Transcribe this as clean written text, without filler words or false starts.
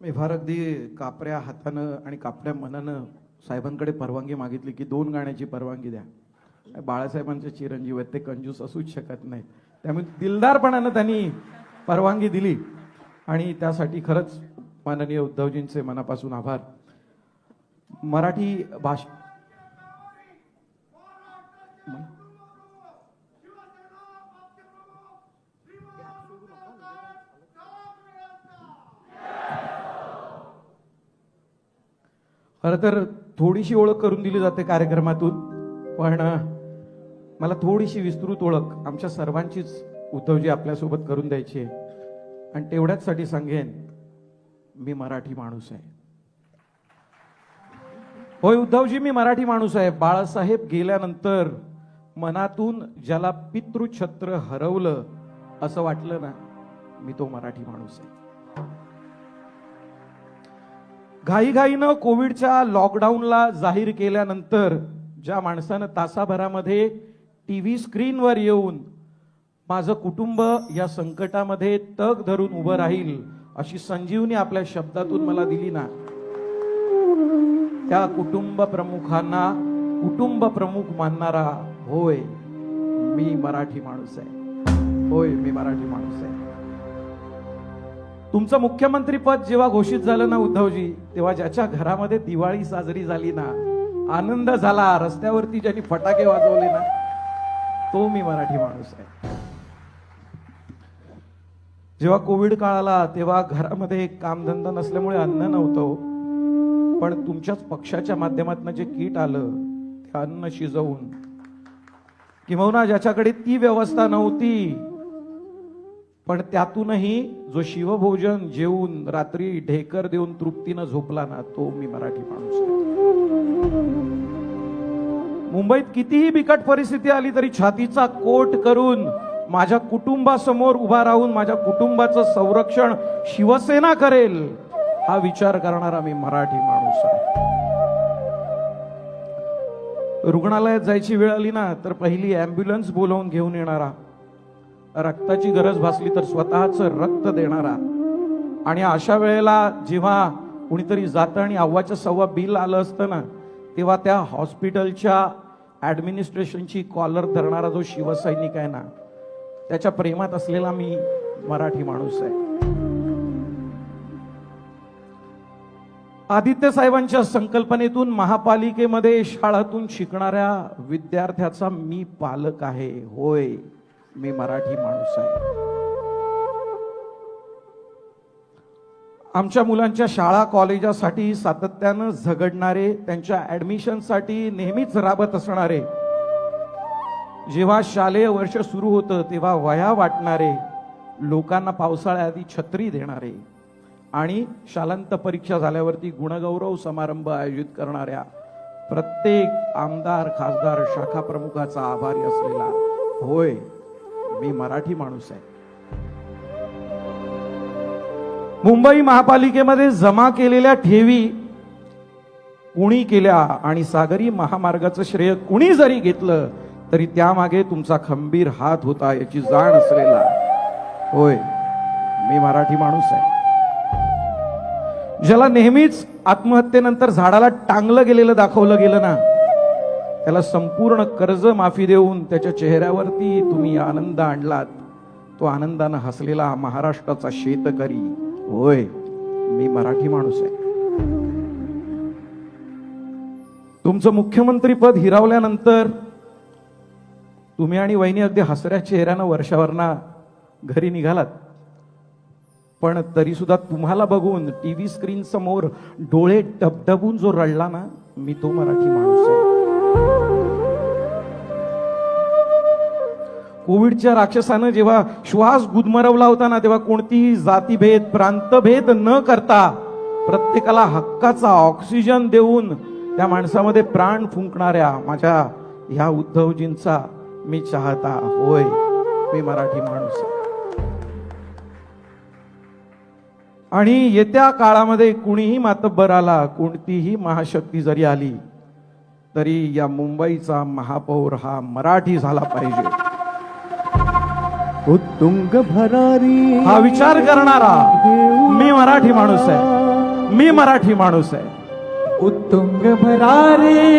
मी फार अगदी कापऱ्या हातानं आणि कापऱ्या मनानं साहेबांकडे परवानगी मागितली की 2 गाण्याची परवानगी द्या. बाळासाहेबांचे चिरंजीव आहेत, ते कंजूस असूच शकत नाहीत. त्यामुळे दिलदारपणानं त्यांनी परवानगी दिली आणि त्यासाठी खरंच माननीय उद्धवजींचे मनापासून आभार. मराठी भाषा खरं तर थोडीशी ओळख करून दिली जाते कार्यक्रमातून, पण मला थोडीशी विस्तृत ओळख आमच्या सर्वांचीच उद्धवजी आपल्यासोबत करून द्यायची आहे. आणि तेवढ्याचसाठी सांगेन, मी मराठी माणूस आहे. होय उद्धवजी, मी मराठी माणूस आहे. बाळासाहेब गेल्यानंतर मनातून ज्याला पितृछत्र हरवलं असं वाटलं ना, मी तो मराठी माणूस आहे. घाईघाईनं कोविडच्या लॉकडाऊनला जाहीर केल्यानंतर ज्या माणसानं तासाभरामध्ये टीव्ही स्क्रीनवर येऊन माझं कुटुंब या संकटामध्ये तग धरून उभं राहील अशी संजीवनी आपल्या शब्दातून मला दिली ना, त्या कुटुंब प्रमुखांना कुटुंब प्रमुख मानणारा होय मी मराठी माणूस आहे. होय मी मराठी माणूस आहे. तुमचं मुख्यमंत्री पद जेव्हा घोषित झालं ना उद्धवजी, तेव्हा ज्याच्या घरामध्ये दिवाळी साजरी झाली ना, आनंद झाला, रस्त्यावरती ज्यांनी फटाके वाजवले ना, तो मी मराठी माणूस आहे. जेव्हा कोविड काळ आला तेव्हा घरामध्ये कामधंदा नसल्यामुळे अन्न नव्हतं, पण तुमच्याच पक्षाच्या माध्यमातून जे किट आलं ते अन्न शिजवून, किंवा ज्याच्याकडे ती व्यवस्था नव्हती पण त्यातूनही जो शिवभोजन जेवून रात्री ढेकर देऊन तृप्तीनं झोपला ना, तो मी मराठी माणूस आहे. मुंबईत कितीही बिकट परिस्थिती आली तरी छातीचा कोट करून माझ्या कुटुंबासमोर उभा राहून माझ्या कुटुंबाचं संरक्षण शिवसेना करेल हा विचार करणारा मी मराठी माणूस आहे. रुग्णालयात जायची वेळ आली ना तर पहिली ॲम्ब्युलन्स बोलावून घेऊन येणारा, रक्ताची गरज भासली तर स्वतःचं रक्त देणारा, आणि अशा वेळेला जेव्हा कुणीतरी जातं आणि अव्वाच्या सव्वा बिल आलं असतं ना, तेव्हा त्या हॉस्पिटलच्या ऍडमिनिस्ट्रेशनची कॉलर धरणारा जो शिवसैनिक आहे ना, त्याच्या प्रेमात असलेला मी मराठी माणूस आहे. आदित्य साहेबांच्या संकल्पनेतून महापालिकेमध्ये शाळातून शिकणाऱ्या विद्यार्थ्याचा मी पालक आहे. होय मी मराठी माणूस आहे. आमच्या मुलांच्या शाळा कॉलेजासाठी सातत्यानं झगडणारे, त्यांच्या ऍडमिशनसाठी नेहमीच राबत असणारे, जेव्हा शालेय वर्ष सुरू होतं तेव्हा वह्या वाटणारे, लोकांना पावसाळ्याआधी छत्री देणारे आणि शालांत परीक्षा झाल्यावरती गुणगौरव समारंभ आयोजित करणाऱ्या प्रत्येक आमदार खासदार शाखा प्रमुखाचा आभारी असलेला होय मी मराठी माणूस आहे. मुंबई महापालिकेमध्ये जमा केलेल्या ठेवी कुणी केल्या आणि सागरी महामार्गाचं श्रेय कुणी जरी घेतलं तरी त्यामागे तुमचा खंबीर हात होता याची जाण असलेला होय मी मराठी माणूस आहे. ज्याला नेहमीच आत्महत्येनंतर झाडाला टांगलं गेलेलं दाखवलं गेलं ना, त्याला संपूर्ण कर्ज माफी देऊन त्याच्या चेहऱ्यावरती तुम्ही आनंद आणलात. तो आनंदानं हसलेला महाराष्ट्राचा शेतकरी होय मी मराठी माणूस आहे. तुमचं मुख्यमंत्री पद हिरावल्यानंतर तुम्ही आणि वहिनी अगदी हसऱ्या चेहऱ्यानं वर्षावरना घरी निघालात, पण तरी सुद्धा तुम्हाला बघून टीव्ही स्क्रीन समोर डोळे डबडबून जो रडला ना, मी तो मराठी माणूस आहे. कोविडच्या राक्षसानं जेव्हा श्वास गुदमरवला होता ना, तेव्हा कोणतीही जातीभेद प्रांतभेद न करता प्रत्येकाला हक्काचा ऑक्सिजन देऊन त्या माणसामध्ये प्राण फुंकणाऱ्या माझ्या ह्या उद्धवजींचा मी चाहता होय मी मराठी माणूस आहे. आणि येत्या काळामध्ये कुणीही मातब्बर आला, कोणतीही महाशक्ती जरी आली तरी या मुंबईचा महापौर हा मराठी झाला पाहिजे. उत्तुंग भरारी हा विचार करणारा मी मराठी माणूस आहे. मी मराठी माणूस आहे. उत्तुंग भरारे